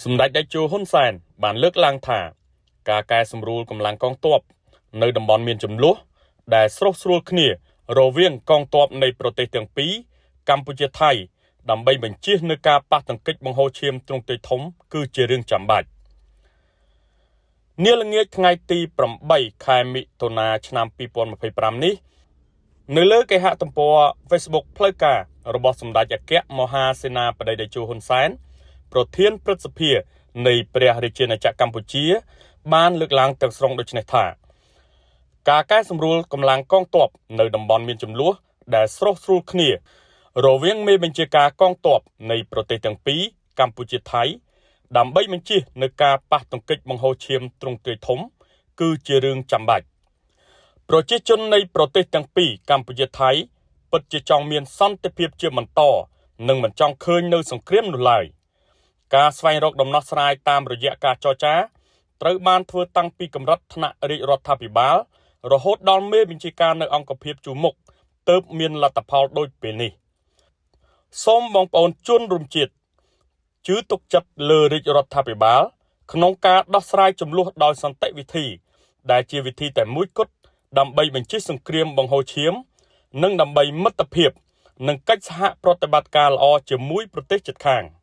សម្ដេចតេជោហ៊ុនសែនបានលើកឡើងថាការកែសម្រួលកម្លាំងកងទ័ពនៅតំបន់មានជម្លោះដែលស្រុះស្រួលគ្នារវាងកងទ័ពនៃប្រទេសទាំងពីរកម្ពុជាថៃដើម្បីបញ្ជៀសនូវការប៉ះទង្គិចបង្ហូរឈាមទ្រង់ទ្រាយធំគឺជារឿងចាំបាច់នាល្ងាចថ្ងៃទី8ខែមិថុនាឆ្នាំ2025នេះនៅលើគេហទំព័រ Facebook ផ្លូវការរបស់សម្ដេចអគ្គមហាសេនាបតីតេជោហ៊ុនសែនប្រធានព្រឹទ្ធសភានៃព្រះរាជាណាចក្រកម្ពុជាបានលើកឡើងទាំងស្រុងដូចនេះថាការកែសម្រួលកម្លាំងកងទ័ពនៅតំបន់មានជម្លោះដែលស្រុះស្រួលគ្នារវាងមេបញ្ជាការកងទ័ពនៃប្រទេសទាំងពីរកម្ពុជាថៃដើម្បីបញ្ជៀសនូវការប៉ះទង្គិចបង្ហូរឈាមទ្រង់ទ្រាយធំគឺជារឿងចាំបាច់ប្រជាជននៃប្រទេសទាំងពីរកម្ពុជាថៃពិតជាចង់មានសន្តិភាពជាបន្តនិងមិនចង់ឃើញនៅសង្គ្រាមនោះឡើយការស្វែងរកដំណោះស្រាយតាមរយៈការចរចាត្រូវបានធ្វើតាំងពីកម្រិតថ្នាក់រាជរដ្ឋាភិបាលរហូតដល់មេបញ្ជាការនៅអង្គភាពជួរមុខទើបមានលទ្ធផលដូចពេលនេះសូមបងប្អូនជនរួមជាតិជឿទុកចិត្តលើរាជរដ្ឋាភិបាលក្នុងការដោះស្រាយជម្លោះដោយសន្តិវិធីដែលជាវិធីតែមួយគត់ដើម្បីបញ្ជៀសសង្គ្រាមបង្ហូរឈាមនិងដើម្បីមិត្តភាពនិងកិច្ចសហប្រតិបត្តិការល្អជាមួយប្រទេសជិតខាង។